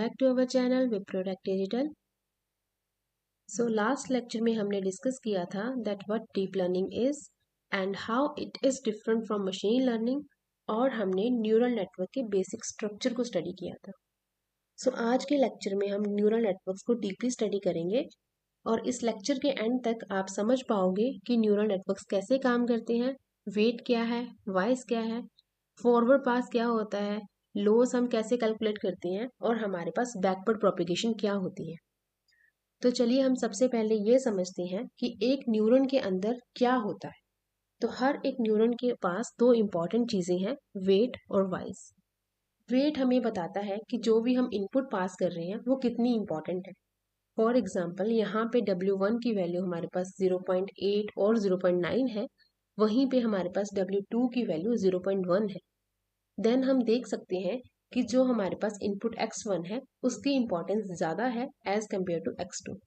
back to our channel WipRoDec Digital. So last lecture में हमने discuss किया था that what deep learning is and how it is different from machine learning, और हमने neural network के basic structure को study किया था. सो आज के लेक्चर में हम न्यूरल नेटवर्क्स को डीपली स्टडी करेंगे और इस लेक्चर के एंड तक आप समझ पाओगे कि न्यूरल नेटवर्क्स कैसे काम करते हैं, वेट क्या है, वॉइस क्या है, फॉरवर्ड पास क्या होता है, लॉस हम कैसे कैलकुलेट करते हैं और हमारे पास बैकवर्ड प्रोपेगेशन क्या होती है. तो चलिए हम सबसे पहले ये समझते हैं कि एक न्यूरॉन के अंदर क्या होता है. तो हर एक न्यूरॉन के पास दो इम्पॉर्टेंट चीज़ें हैं, वेट और वॉइस. वेट हमें बताता है कि जो भी हम इनपुट पास कर रहे हैं वो कितनी इम्पॉर्टेंट है. फॉर एग्जाम्पल यहाँ पे W1 की वैल्यू हमारे पास 0.8 और 0.9 है, वहीं पे हमारे पास W2 की वैल्यू 0.1 है. देन हम देख सकते हैं कि जो हमारे पास इनपुट x1 है उसकी इम्पोर्टेंस ज़्यादा है as compare to x2.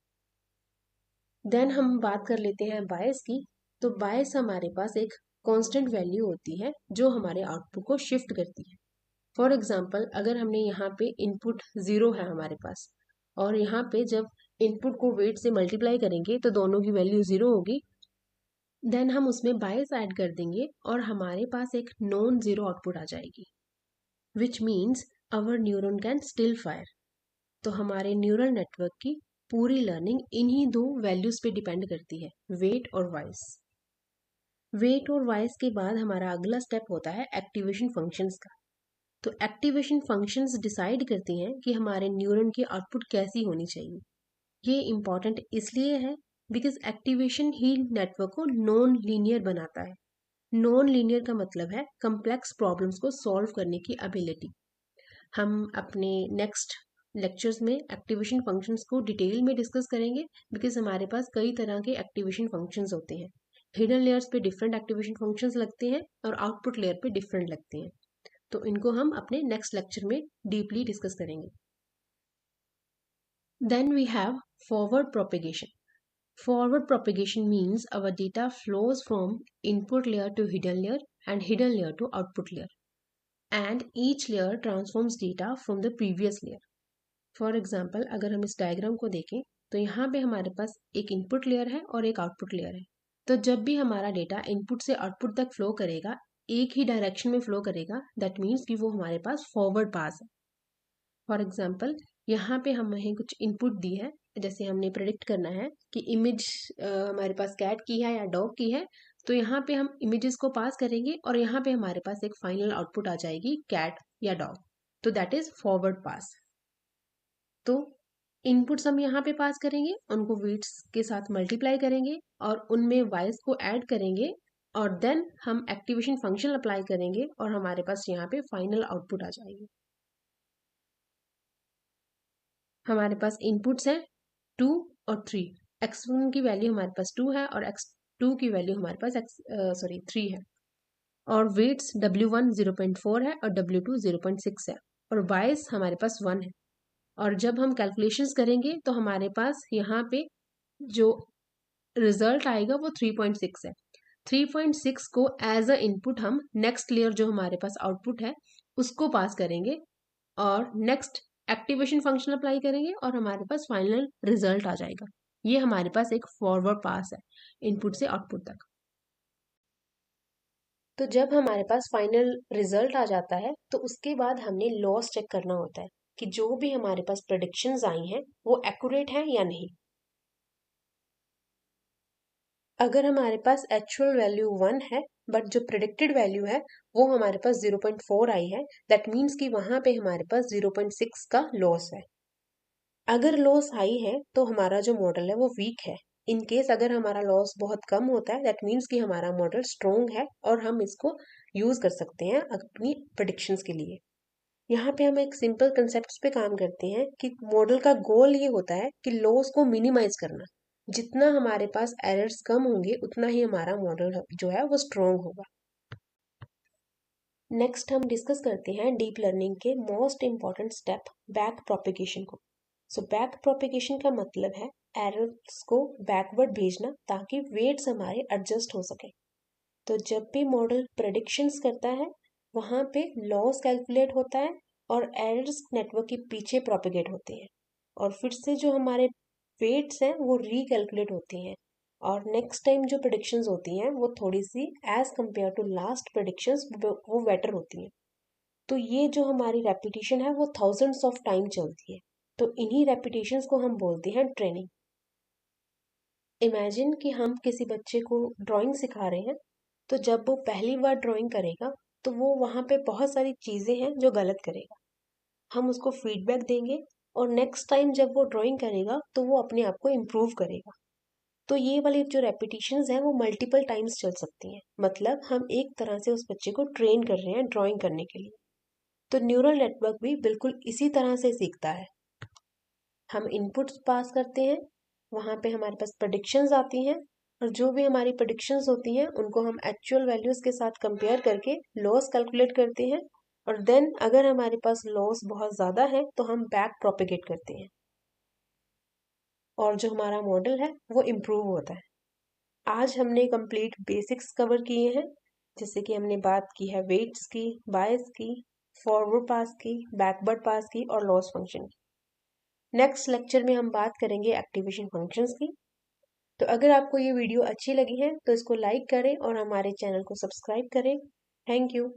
Then हम बात कर लेते हैं बायस की. तो बायस हमारे पास एक कांस्टेंट वैल्यू होती है जो हमारे आउटपुट को शिफ्ट करती है. फॉर एग्जांपल अगर हमने यहाँ पे इनपुट 0 है हमारे पास और यहाँ पे जब इनपुट को वेट से मल्टीप्लाई करेंगे तो दोनों की वैल्यू 0 होगी. देन हम उसमें बायस ऐड कर देंगे और हमारे पास एक नॉन ज़ीरो आउटपुट आ जाएगी, which means our neuron can still fire. तो हमारे न्यूरल नेटवर्क की पूरी लर्निंग इन्हीं दो वैल्यूज पे डिपेंड करती है, वेट और वॉइस. वेट और वॉइस के बाद हमारा अगला स्टेप होता है एक्टिवेशन फंक्शंस का. तो एक्टिवेशन फंक्शंस डिसाइड करती हैं कि हमारे न्यूरॉन की आउटपुट कैसी होनी चाहिए. ये इम्पॉर्टेंट इसलिए है बिकॉज एक्टिवेशन ही नेटवर्क को नॉन लीनियर बनाता है. नॉन लीनियर का मतलब है कम्प्लेक्स प्रॉब्लम्स को सॉल्व करने की एबिलिटी. हम अपने नेक्स्ट लेक्चर्स में एक्टिवेशन फंक्शंस को डिटेल में डिस्कस करेंगे बिकॉज हमारे पास कई तरह के एक्टिवेशन फंक्शंस होते हैं. हिडन लेयर्स पे डिफरेंट एक्टिवेशन फंक्शंस लगते हैं और आउटपुट लेयर पे डिफरेंट लगते हैं. तो इनको हम अपने नेक्स्ट लेक्चर में डीपली डिस्कस करेंगे. Then we have forward propagation. Forward propagation means our data flows from input layer to hidden layer and hidden layer to output layer, and each layer transforms data from the previous layer. For example, अगर हम इस diagram को देखें तो यहाँ पे हमारे पास एक इनपुट लेयर है और एक आउटपुट लेयर है. तो जब भी हमारा डेटा इनपुट से आउटपुट तक फ्लो करेगा, एक ही डायरेक्शन में फ्लो करेगा, दैट मीन्स कि वो हमारे पास फॉरवर्ड पास है. फॉर एग्जाम्पल यहाँ पे हमें कुछ इनपुट दी है, जैसे हमने प्रेडिक्ट करना है कि इमेज हमारे पास कैट की है या डॉग की है. तो यहाँ पे हम इमेजेस को पास करेंगे और यहाँ पे हमारे पास एक फाइनल आउटपुट आ जाएगी कैट या डॉग. तो दैट इज फॉरवर्ड पास. तो इनपुट्स हम यहाँ पे पास करेंगे, उनको वेट्स के साथ मल्टीप्लाई करेंगे और उनमें वॉइस को ऐड करेंगे और देन हम एक्टिवेशन फंक्शन अप्लाई करेंगे और हमारे पास यहाँ पे फाइनल आउटपुट आ जाएगी. हमारे पास इनपुट्स हैं 2 और 3. x1 की वैल्यू हमारे पास 2 है और x2 की वैल्यू हमारे पास 3 है. और वेट्स W1 0.4 है और W2 0.6 है और बायस हमारे पास 1 है. और जब हम कैलकुलेशंस करेंगे तो हमारे पास यहाँ पे जो रिजल्ट आएगा वो 3.6 है. 3.6 को एज अ इनपुट हम नेक्स्ट लेयर जो हमारे पास आउटपुट है उसको पास करेंगे और नेक्स्ट एक्टिवेशन फंक्शन अप्लाई करेंगे और हमारे पास फाइनल रिजल्ट आ जाएगा. ये हमारे पास एक फॉरवर्ड पास है इनपुट से आउटपुट तक. तो जब हमारे पास फाइनल रिजल्ट आ जाता है तो उसके बाद हमने लॉस चेक करना होता है कि जो भी हमारे पास प्रेडिक्शंस आई हैं वो एक्यूरेट हैं या नहीं. अगर हमारे पास एक्चुअल वैल्यू 1 है बट जो प्रेडिक्टेड वैल्यू है वो हमारे पास 0.4 आई है, दैट मीन्स कि वहाँ पे हमारे पास 0.6 का लॉस है. अगर लॉस हाई है तो हमारा जो मॉडल है वो वीक है. इन केस अगर हमारा लॉस बहुत कम होता है दैट मीन्स कि हमारा मॉडल स्ट्रोंग है और हम इसको यूज़ कर सकते हैं अपनी प्रेडिक्शंस के लिए. यहाँ पे हम एक सिंपल कंसेप्ट पे काम करते हैं कि मॉडल का गोल ये होता है कि लॉस को मिनिमाइज करना. जितना हमारे पास एरर्स कम होंगे उतना ही हमारा मॉडल जो है वो स्ट्रोंग होगा. नेक्स्ट हम डिस्कस करते हैं डीप लर्निंग के most important step, back propagation को. सो बैक प्रोपेगेशन का मतलब है एरर्स को बैकवर्ड भेजना ताकि वेट्स हमारे एडजस्ट हो सके. तो जब भी मॉडल प्रेडिक्शंस करता है वहाँ पे लॉस कैलकुलेट होता है और एरर्स नेटवर्क के पीछे प्रोपेगेट होते हैं और फिर से जो हमारे वेट्स हैं वो रिकैलकुलेट होती हैं और नेक्स्ट टाइम जो प्रेडिक्शंस होती हैं वो थोड़ी सी एज कंपेयर टू लास्ट प्रेडिक्शंस वो बेटर होती हैं। तो ये जो हमारी रेपिटेशन है वो थाउजेंड्स ऑफ टाइम चलती है। तो इन्हीं रेपिटेशंस को हम बोलते हैं ट्रेनिंग। इमेजिन कि हम किसी बच्चे को ड्राइंग सिखा रहे हैं, तो जब वो पहली बार ड्राइंग करेगा तो वो वहाँ पे बहुत सारी चीज़ें हैं जो गलत करेगा। हम उसको फीडबैक देंगे और नेक्स्ट टाइम जब वो ड्राइंग करेगा तो वो अपने आप को इम्प्रूव करेगा। तो ये वाली जो रेपिटेशंस हैं वो मल्टीपल टाइम्स चल सकती हैं, मतलब हम एक तरह से उस बच्चे को ट्रेन कर रहे हैं ड्राइंग करने के लिए। तो न्यूरल नेटवर्क भी बिल्कुल इसी तरह से सीखता है। हम इनपुट्स पास करते हैं, वहाँ पे हमारे पास प्रेडिक्शंस आती हैं और जो भी हमारी प्रेडिक्शंस होती हैं उनको हम एक्चुअल वैल्यूज़ के साथ कंपेयर करके लॉस कैलकुलेट करते हैं और देन अगर हमारे पास लॉस बहुत ज़्यादा है तो हम बैक प्रोपेगेट करते हैं और जो हमारा मॉडल है वो इम्प्रूव होता है। आज हमने कंप्लीट बेसिक्स कवर किए हैं, जैसे कि हमने बात की है वेट्स की, बायस की, फॉरवर्ड पास की, बैकवर्ड पास की और लॉस फंक्शन की। नेक्स्ट लेक्चर में हम बात करेंगे एक्टिवेशन फंक्शंस की। तो अगर आपको ये वीडियो अच्छी लगी है तो इसको लाइक करें और हमारे चैनल को सब्सक्राइब करें। Thank you.